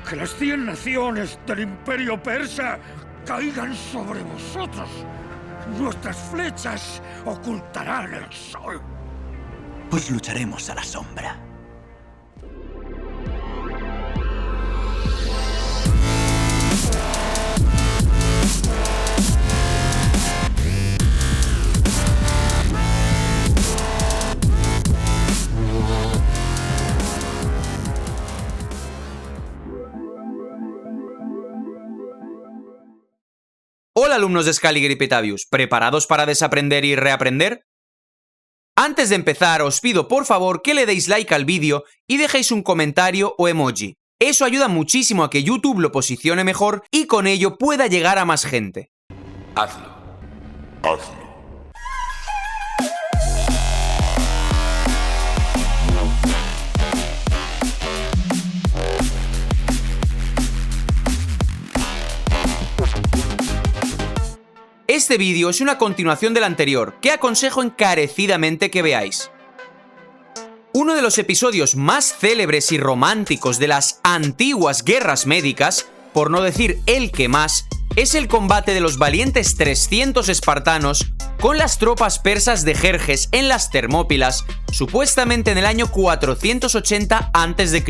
que las 100 naciones del Imperio Persa caigan sobre vosotros. Nuestras flechas ocultarán el sol. Pues lucharemos a la sombra. Hola alumnos de Scaliger y Petavius, ¿preparados para desaprender y reaprender? Antes de empezar, os pido por favor que le deis like al vídeo y dejéis un comentario o emoji. Eso ayuda muchísimo a que YouTube lo posicione mejor y con ello pueda llegar a más gente. Hazlo. Hazlo. Este vídeo es una continuación del anterior, que aconsejo encarecidamente que veáis. Uno de los episodios más célebres y románticos de las antiguas guerras médicas, por no decir el que más, es el combate de los valientes 300 espartanos con las tropas persas de Jerjes en las Termópilas, supuestamente en el año 480 a.C.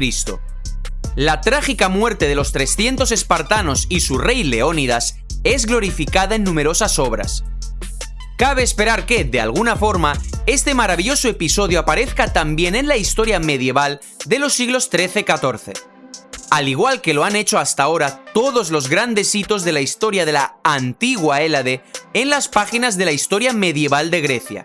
La trágica muerte de los 300 espartanos y su rey Leónidas es glorificada en numerosas obras. Cabe esperar que, de alguna forma, este maravilloso episodio aparezca también en la historia medieval de los siglos XIII-XIV. Al igual que lo han hecho hasta ahora todos los grandes hitos de la historia de la antigua Hélade en las páginas de la historia medieval de Grecia.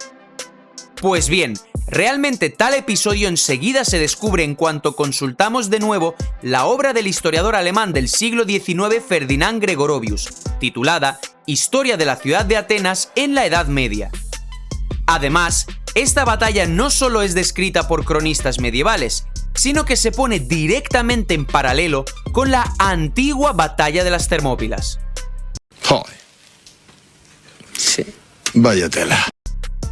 Pues bien, realmente tal episodio enseguida se descubre en cuanto consultamos de nuevo la obra del historiador alemán del siglo XIX Ferdinand Gregorovius, titulada Historia de la ciudad de Atenas en la Edad Media. Además, esta batalla no solo es descrita por cronistas medievales, sino que se pone directamente en paralelo con la antigua batalla de las Termópilas. Joder. Sí. Vaya tela.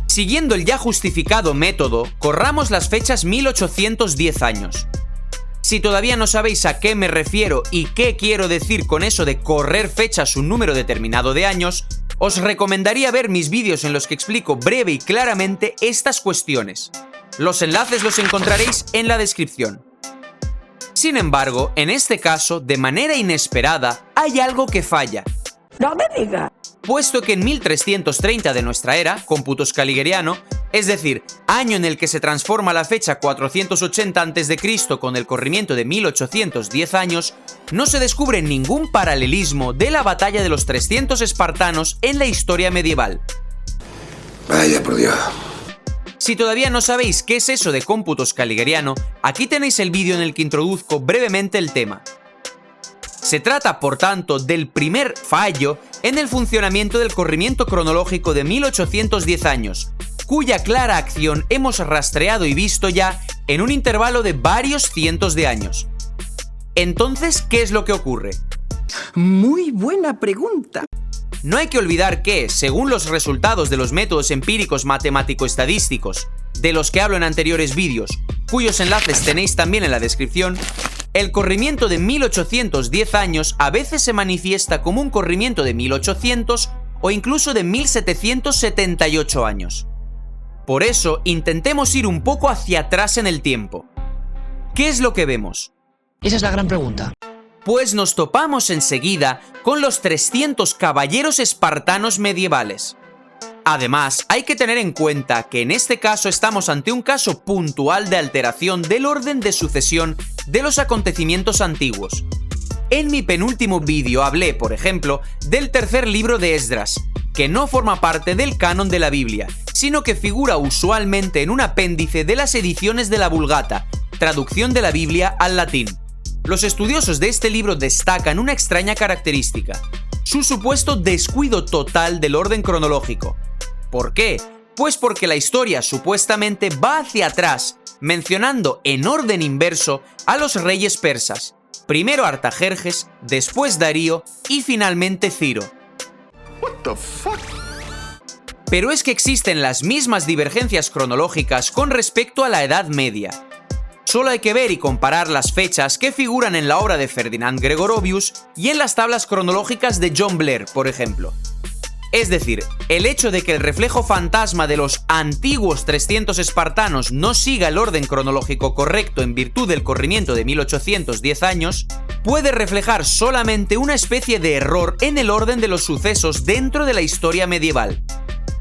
Siguiendo el ya justificado método, corramos las fechas 1810 años. Si todavía no sabéis a qué me refiero y qué quiero decir con eso de correr fechas un número determinado de años, os recomendaría ver mis vídeos en los que explico breve y claramente estas cuestiones. Los enlaces los encontraréis en la descripción. Sin embargo, en este caso, de manera inesperada, hay algo que falla. ¡No me digas! Puesto que en 1330 de nuestra era, cómputo scaligeriano, es decir, año en el que se transforma la fecha 480 a.C. con el corrimiento de 1810 años, no se descubre ningún paralelismo de la batalla de los 300 espartanos en la historia medieval. Vaya por Dios. Si todavía no sabéis qué es eso de cómputo scaligeriano, aquí tenéis el vídeo en el que introduzco brevemente el tema. Se trata, por tanto, del primer fallo en el funcionamiento del corrimiento cronológico de 1810 años, cuya clara acción hemos rastreado y visto ya en un intervalo de varios cientos de años. Entonces, ¿qué es lo que ocurre? Muy buena pregunta. No hay que olvidar que, según los resultados de los métodos empíricos matemático-estadísticos, de los que hablo en anteriores vídeos, cuyos enlaces tenéis también en la descripción, el corrimiento de 1810 años a veces se manifiesta como un corrimiento de 1800 o incluso de 1778 años. Por eso, intentemos ir un poco hacia atrás en el tiempo. ¿Qué es lo que vemos? Esa es la gran pregunta. Pues nos topamos enseguida con los 300 caballeros espartanos medievales. Además, hay que tener en cuenta que en este caso estamos ante un caso puntual de alteración del orden de sucesión de los acontecimientos antiguos. En mi penúltimo vídeo hablé, por ejemplo, del tercer libro de Esdras, que no forma parte del canon de la Biblia, sino que figura usualmente en un apéndice de las ediciones de la Vulgata, traducción de la Biblia al latín. Los estudiosos de este libro destacan una extraña característica: su supuesto descuido total del orden cronológico. ¿Por qué? Pues porque la historia supuestamente va hacia atrás, mencionando en orden inverso a los reyes persas, primero Artajerjes, después Darío y finalmente Ciro. What the fuck? Pero es que existen las mismas divergencias cronológicas con respecto a la Edad Media. Solo hay que ver y comparar las fechas que figuran en la obra de Ferdinand Gregorovius y en las tablas cronológicas de John Blair, por ejemplo. Es decir, el hecho de que el reflejo fantasma de los antiguos 300 espartanos no siga el orden cronológico correcto en virtud del corrimiento de 1810 años, puede reflejar solamente una especie de error en el orden de los sucesos dentro de la historia medieval.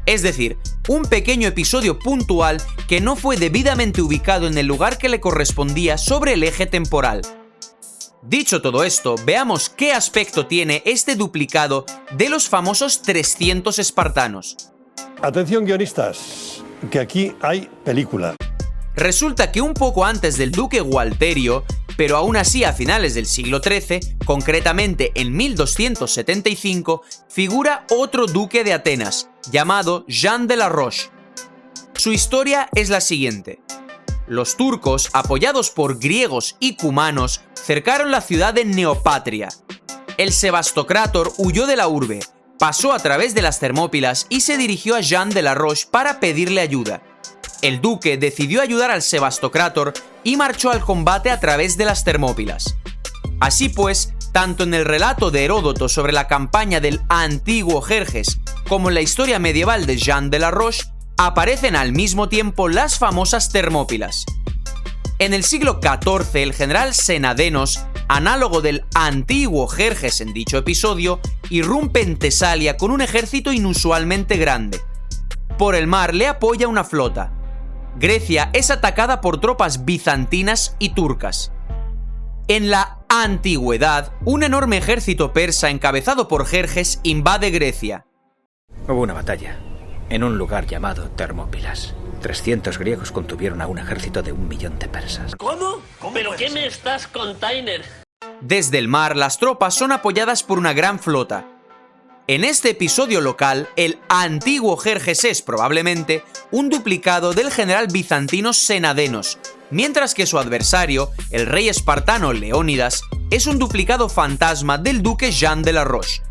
Es decir, un pequeño episodio puntual que no fue debidamente ubicado en el lugar que le correspondía sobre el eje temporal. Dicho todo esto, veamos qué aspecto tiene este duplicado de los famosos 300 espartanos. Atención guionistas, que aquí hay película. Resulta que un poco antes del duque Gualterio, pero aún así a finales del siglo XIII, concretamente en 1275, figura otro duque de Atenas, llamado Jean de la Roche. Su historia es la siguiente. Los turcos, apoyados por griegos y cumanos, cercaron la ciudad de Neopatria. El Sebastocrátor huyó de la urbe, pasó a través de las Termópilas y se dirigió a Jean de la Roche para pedirle ayuda. El duque decidió ayudar al Sebastocrátor y marchó al combate a través de las Termópilas. Así pues, tanto en el relato de Heródoto sobre la campaña del antiguo Jerjes como en la historia medieval de Jean de la Roche, aparecen al mismo tiempo las famosas Termópilas. En el siglo XIV, el general Senadenos, análogo del antiguo Jerjes en dicho episodio, irrumpe en Tesalia con un ejército inusualmente grande. Por el mar le apoya una flota. Grecia es atacada por tropas bizantinas y turcas. En la antigüedad, un enorme ejército persa encabezado por Jerjes invade Grecia. Hubo una batalla en un lugar llamado Termópilas. 300 griegos contuvieron a un ejército de 1 millón de persas. ¿Cómo? ¿Pero qué me estás container? Desde el mar, las tropas son apoyadas por una gran flota. En este episodio local, el antiguo Jerjes es probablemente un duplicado del general bizantino Senadenos, mientras que su adversario, el rey espartano Leónidas, es un duplicado fantasma del duque Jean de la Roche.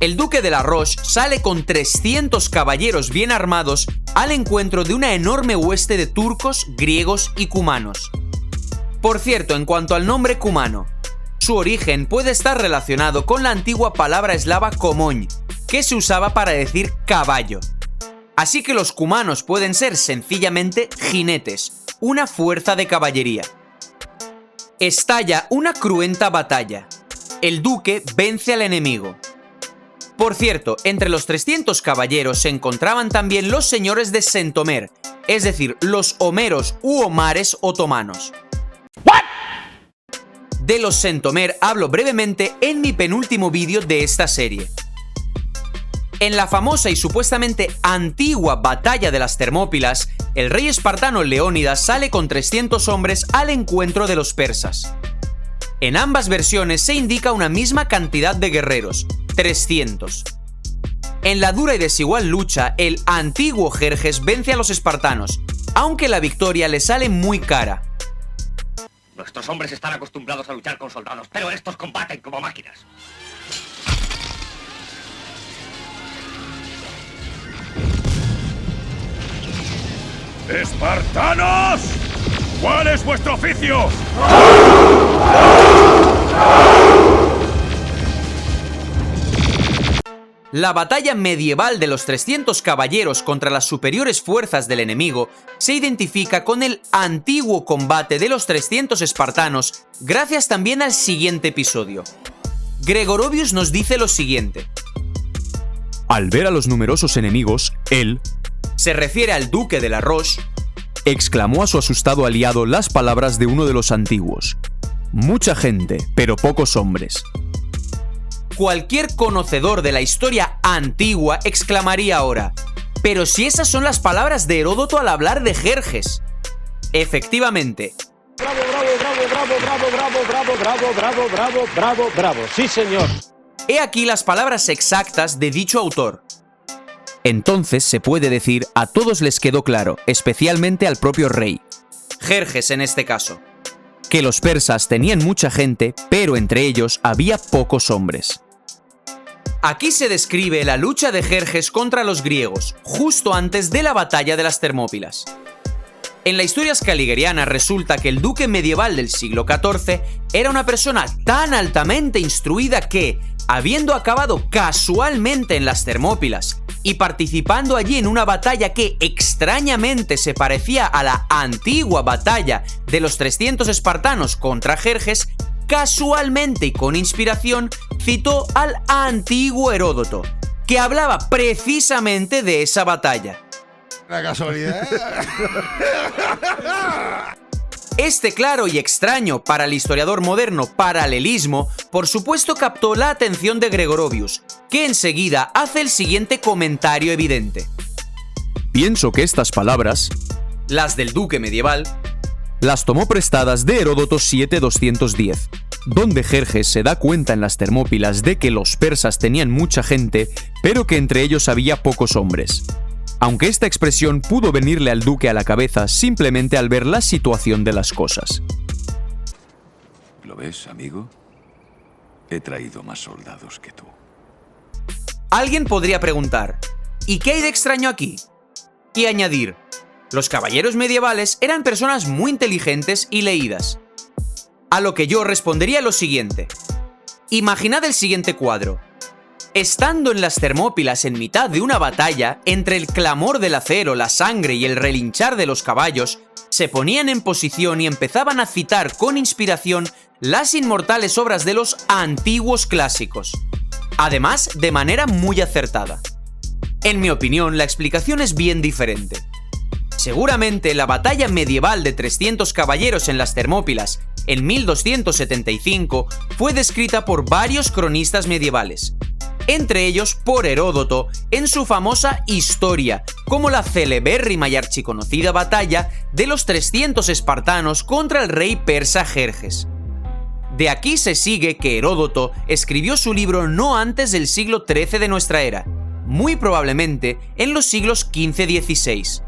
El duque de la Roche sale con 300 caballeros bien armados al encuentro de una enorme hueste de turcos, griegos y cumanos. Por cierto, en cuanto al nombre cumano, su origen puede estar relacionado con la antigua palabra eslava komoň, que se usaba para decir caballo. Así que los cumanos pueden ser sencillamente jinetes, una fuerza de caballería. Estalla una cruenta batalla. El duque vence al enemigo. Por cierto, entre los 300 caballeros se encontraban también los señores de Sentomer, es decir, los homeros u omares otomanos. De los Sentomer hablo brevemente en mi penúltimo vídeo de esta serie. En la famosa y supuestamente antigua batalla de las Termópilas, el rey espartano Leónidas sale con 300 hombres al encuentro de los persas. En ambas versiones se indica una misma cantidad de guerreros, 300. En la dura y desigual lucha, el antiguo Jerjes vence a los espartanos, aunque la victoria le sale muy cara. Nuestros hombres están acostumbrados a luchar con soldados, pero estos combaten como máquinas. ¡Espartanos! ¿Cuál es vuestro oficio? La batalla medieval de los 300 caballeros contra las superiores fuerzas del enemigo se identifica con el antiguo combate de los 300 espartanos gracias también al siguiente episodio. Gregorovius nos dice lo siguiente. Al ver a los numerosos enemigos, él, se refiere al duque de la Roche, exclamó a su asustado aliado las palabras de uno de los antiguos. Mucha gente, pero pocos hombres. Cualquier conocedor de la historia antigua exclamaría ahora, pero si esas son las palabras de Heródoto al hablar de Jerjes. Efectivamente. Bravo, bravo, bravo, bravo, bravo, bravo, bravo, bravo, bravo, bravo, bravo, sí señor. He aquí las palabras exactas de dicho autor. Entonces se puede decir a todos les quedó claro, especialmente al propio rey, Jerjes en este caso, que los persas tenían mucha gente, pero entre ellos había pocos hombres. Aquí se describe la lucha de Jerjes contra los griegos, justo antes de la batalla de las Termópilas. En la historia scaligeriana resulta que el duque medieval del siglo XIV era una persona tan altamente instruida que, habiendo acabado casualmente en las Termópilas y participando allí en una batalla que extrañamente se parecía a la antigua batalla de los 300 espartanos contra Jerjes, casualmente y con inspiración citó al antiguo Heródoto, que hablaba precisamente de esa batalla. La casualidad. Este claro y extraño para el historiador moderno paralelismo, por supuesto, captó la atención de Gregorovius, que enseguida hace el siguiente comentario evidente. Pienso que estas palabras, las del duque medieval, las tomó prestadas de Heródoto 7:210, donde Jerjes se da cuenta en las Termópilas de que los persas tenían mucha gente, pero que entre ellos había pocos hombres. Aunque esta expresión pudo venirle al duque a la cabeza simplemente al ver la situación de las cosas. ¿Lo ves, amigo? He traído más soldados que tú. Alguien podría preguntar, ¿y qué hay de extraño aquí? Y añadir, los caballeros medievales eran personas muy inteligentes y leídas. A lo que yo respondería lo siguiente. Imaginad el siguiente cuadro. Estando en las Termópilas en mitad de una batalla, entre el clamor del acero, la sangre y el relinchar de los caballos, se ponían en posición y empezaban a citar con inspiración las inmortales obras de los antiguos clásicos. Además, de manera muy acertada. En mi opinión, la explicación es bien diferente. Seguramente la batalla medieval de 300 caballeros en las Termópilas en 1275 fue descrita por varios cronistas medievales, entre ellos por Heródoto en su famosa Historia, como la celebérrima y archiconocida batalla de los 300 espartanos contra el rey persa Jerjes. De aquí se sigue que Heródoto escribió su libro no antes del siglo XIII de nuestra era, muy probablemente en los siglos XV-XVI.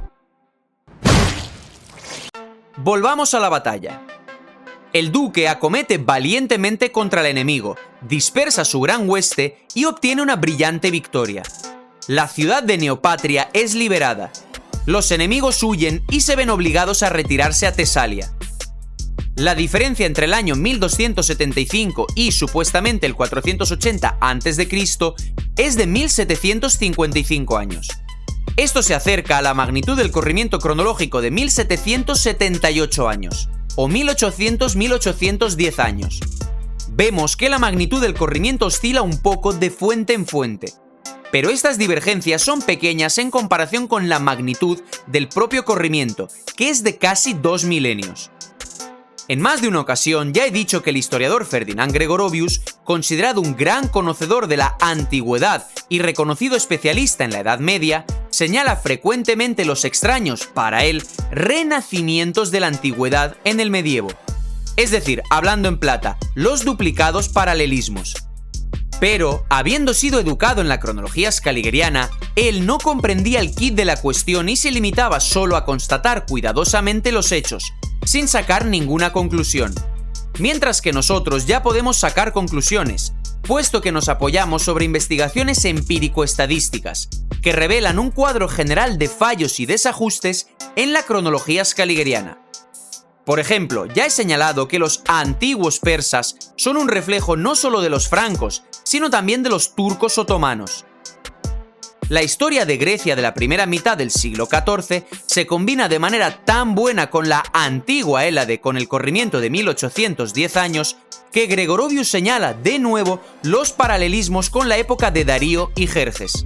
Volvamos a la batalla. El duque acomete valientemente contra el enemigo, dispersa su gran hueste y obtiene una brillante victoria. La ciudad de Neopatria es liberada. Los enemigos huyen y se ven obligados a retirarse a Tesalia. La diferencia entre el año 1275 y supuestamente el 480 a.C. es de 1755 años. Esto se acerca a la magnitud del corrimiento cronológico de 1778 años, o 1800-1810 años. Vemos que la magnitud del corrimiento oscila un poco de fuente en fuente, pero estas divergencias son pequeñas en comparación con la magnitud del propio corrimiento, que es de casi 2 milenios. En más de una ocasión ya he dicho que el historiador Ferdinand Gregorovius, considerado un gran conocedor de la antigüedad y reconocido especialista en la Edad Media, señala frecuentemente los extraños, para él, renacimientos de la antigüedad en el medievo. Es decir, hablando en plata, los duplicados paralelismos. Pero, habiendo sido educado en la cronología scaligeriana, él no comprendía el quid de la cuestión y se limitaba solo a constatar cuidadosamente los hechos, sin sacar ninguna conclusión. Mientras que nosotros ya podemos sacar conclusiones, puesto que nos apoyamos sobre investigaciones empírico-estadísticas, que revelan un cuadro general de fallos y desajustes en la cronología scaligeriana. Por ejemplo, ya he señalado que los antiguos persas son un reflejo no solo de los francos, sino también de los turcos otomanos. La historia de Grecia de la primera mitad del siglo XIV se combina de manera tan buena con la antigua Hélade con el corrimiento de 1810 años, que Gregorovius señala de nuevo los paralelismos con la época de Darío y Jerjes.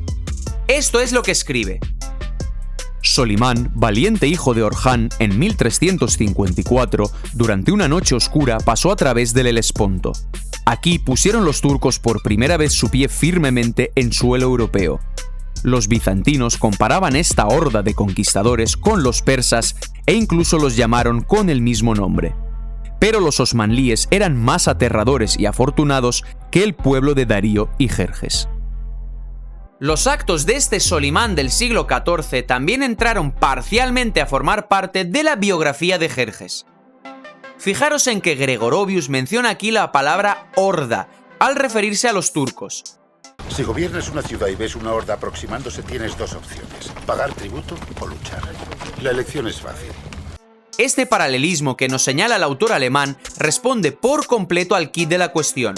Esto es lo que escribe. Solimán, valiente hijo de Orján, en 1354, durante una noche oscura pasó a través del Helesponto. Aquí pusieron los turcos por primera vez su pie firmemente en suelo europeo. Los bizantinos comparaban esta horda de conquistadores con los persas e incluso los llamaron con el mismo nombre. Pero los osmanlíes eran más aterradores y afortunados que el pueblo de Darío y Jerjes. Los actos de este Solimán del siglo XIV también entraron parcialmente a formar parte de la biografía de Jerjes. Fijaros en que Gregorovius menciona aquí la palabra horda, al referirse a los turcos. Si gobiernas una ciudad y ves una horda aproximándose, tienes dos opciones: pagar tributo o luchar. La elección es fácil. este paralelismo que nos señala el autor alemán responde por completo al quid de la cuestión.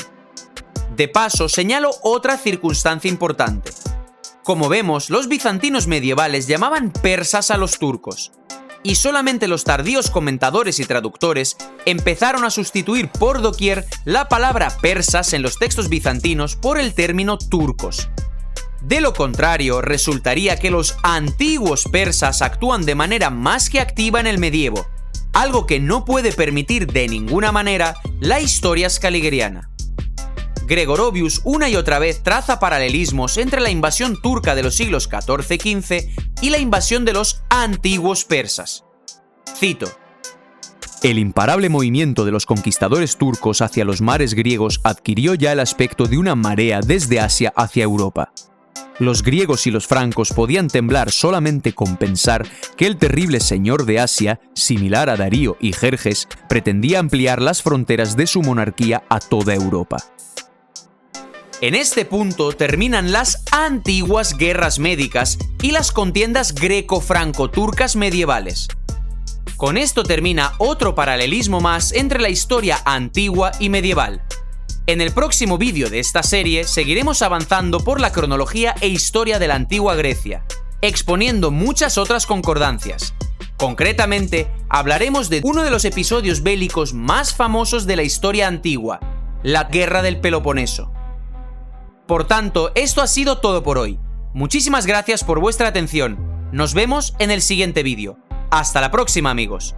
De paso, señalo otra circunstancia importante. Como vemos, los bizantinos medievales llamaban persas a los turcos, y solamente los tardíos comentadores y traductores empezaron a sustituir por doquier la palabra persas en los textos bizantinos por el término turcos. De lo contrario, resultaría que los antiguos persas actúan de manera más que activa en el medievo, algo que no puede permitir de ninguna manera la historia scaligeriana. Gregorovius una y otra vez traza paralelismos entre la invasión turca de los siglos XIV-XV y la invasión de los antiguos persas. Cito: El imparable movimiento de los conquistadores turcos hacia los mares griegos adquirió ya el aspecto de una marea desde Asia hacia Europa. Los griegos y los francos podían temblar solamente con pensar que el terrible señor de Asia, similar a Darío y Jerjes, pretendía ampliar las fronteras de su monarquía a toda Europa. En este punto terminan las antiguas guerras médicas y las contiendas greco-franco-turcas medievales. Con esto termina otro paralelismo más entre la historia antigua y medieval. En el próximo vídeo de esta serie seguiremos avanzando por la cronología e historia de la antigua Grecia, exponiendo muchas otras concordancias. Concretamente, hablaremos de uno de los episodios bélicos más famosos de la historia antigua, la Guerra del Peloponeso. Por tanto, esto ha sido todo por hoy. Muchísimas gracias por vuestra atención. Nos vemos en el siguiente vídeo. Hasta la próxima, amigos.